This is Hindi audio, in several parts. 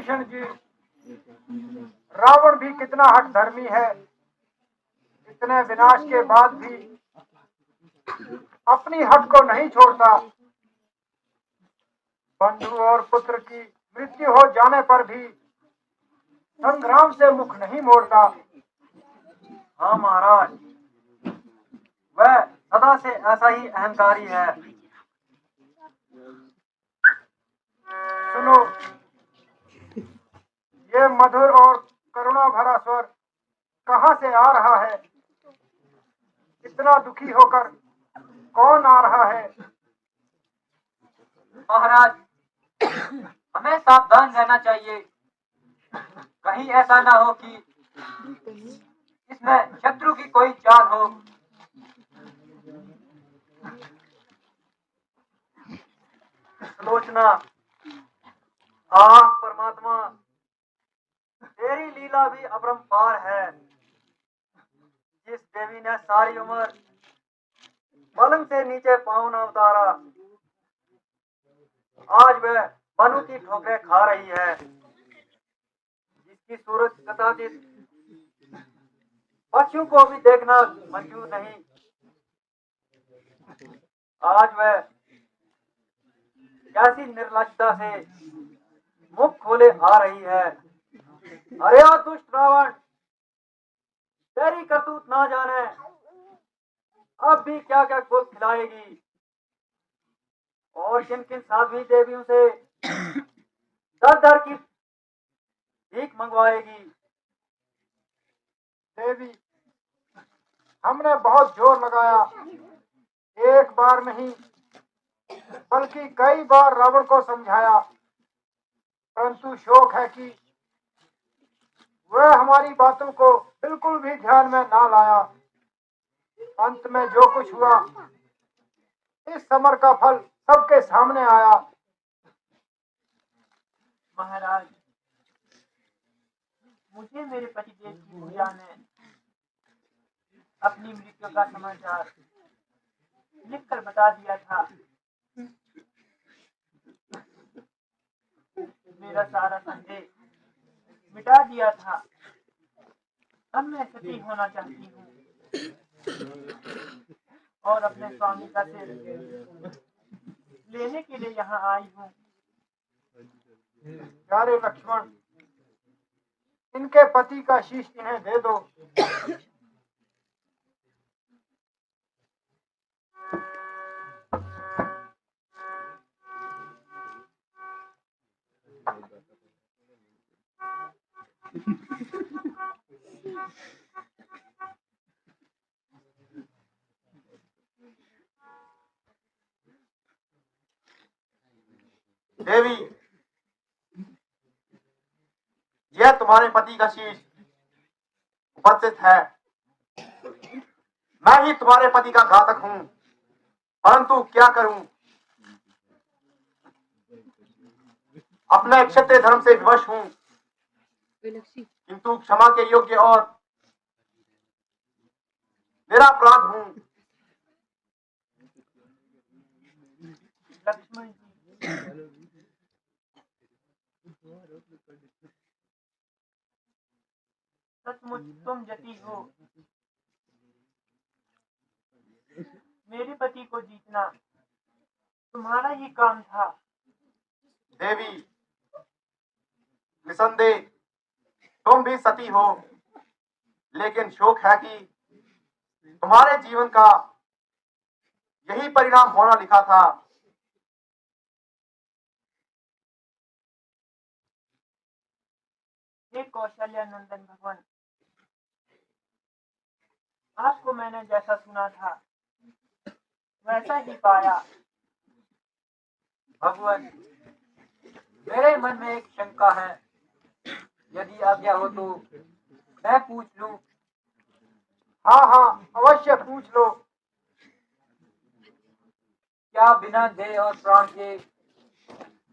विभीषण जी, रावण भी कितना हठधर्मी है। इतने विनाश के बाद भी अपनी हट को नहीं छोड़ता। बंधु और पुत्र की मृत्यु हो जाने पर भी संग्राम से मुख नहीं मोड़ता। हाँ महाराज, वह सदा से ऐसा ही अहंकारी है। सुनो, ये मधुर और करुणा भरा स्वर कहाँ से आ रहा है? इतना दुखी होकर कौन आ रहा है? महाराज, हमें सावधान रहना चाहिए। कहीं ऐसा ना हो कि इसमें शत्रु की कोई चाल हो। आलोचना, आह परमात्मा, तेरी लीला भी अपरंपार है। जिस देवी ने सारी उम्र पलंग से नीचे पांव न उतारा, आज वह बनु की ठोकरें खा रही है। जिसकी सूरत कदाचित पक्षियों को भी देखना मंजूर नहीं, आज वह कैसी निर्लजता से मुख खोले आ रही है। अरे ओ दुष्ट रावण, तेरी करतूत ना जाने अब भी क्या क्या कुल खिलाएगी और किन किन साध्वी देवियों से दर दर की भीख मंगवाएगी। देवी, हमने बहुत जोर लगाया, एक बार नहीं बल्कि कई बार रावण को समझाया, परंतु शोक है कि वह हमारी बातों को बिल्कुल भी ध्यान में ना लाया। अंत में जो कुछ हुआ, इस समर का फल सबके सामने आया। महाराज, मुझे मेरे पतिदेव की पूजा ने अपनी मृत्यु का समाचार लिखकर बता दिया था। मेरा सारा संदेह मिटा दिया था। अब मैं सती होना चाहती हूँ और अपने स्वामी का सिर लेने के लिए यहाँ आई हूँ। प्यारे लक्ष्मण, इनके पति का शीश इन्हें दे दो। देवी, यह तुम्हारे पति का शीश उपस्थित है। मैं ही तुम्हारे पति का घातक हूँ, परंतु क्या करूं? अपने क्षत्रिय धर्म से विवश हूँ, किंतु क्षमा के योग्य और निरापराध हूँ। लक्ष्मण जी, सचमुच तुम जती हो। मेरे पति को जीतना तुम्हारा ही काम था। देवी, निसंदेह तुम भी सती हो, लेकिन शोक है कि तुम्हारे जीवन का यही परिणाम होना लिखा था। हे कौशल्या नंदन भगवान, आपको मैंने जैसा सुना था वैसा ही पाया। भगवान, मेरे मन में एक शंका है, यदि आज्ञा हो तो मैं पूछ लूं? हाँ हाँ, अवश्य पूछ लो। क्या बिना देह और प्राण के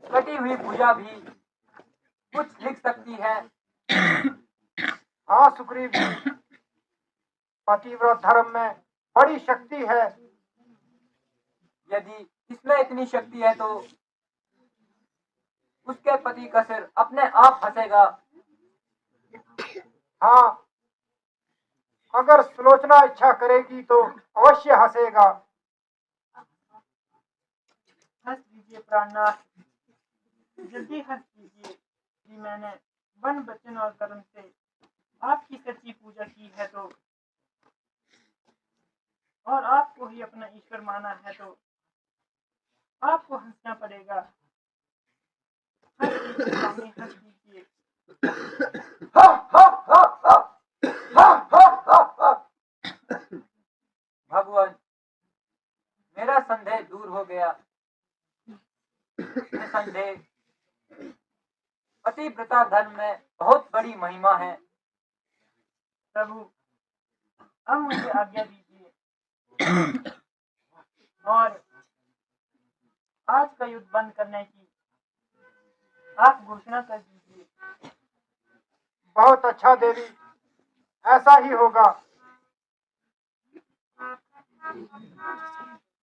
कटी हुई भुजा भी कुछ लिख सकती है? हाँ सुग्रीव जी, पतिव्रत धर्म में बड़ी शक्ति है। यदि इसमें इतनी शक्ति है तो उसके पति का सिर अपने आप फंसेगा। हाँ, अगर सुलोचना इच्छा करेगी तो अवश्य हंसेगा। हंस दीजिए प्राणनाथ, जल्दी हंस दीजिए कि मैंने वन वचन और कर्म से आपकी सच्ची पूजा की है तो, और आपको ही अपना ईश्वर माना है तो आपको हंसना पड़ेगा। हंस दीजिए स्वामी, हंस दीजिए। हा, हा, हा, हा, हा, हा, हा, हा। भगवान, मेरा संदेह दूर हो गया। निसंदेह पतिव्रता धर्म में बहुत बड़ी महिमा है। प्रभु, अब मुझे आज्ञा दीजिए और आज का युद्ध बंद करने की आप घोषणा कर दीजिए। बहुत अच्छा देवी, ऐसा ही होगा।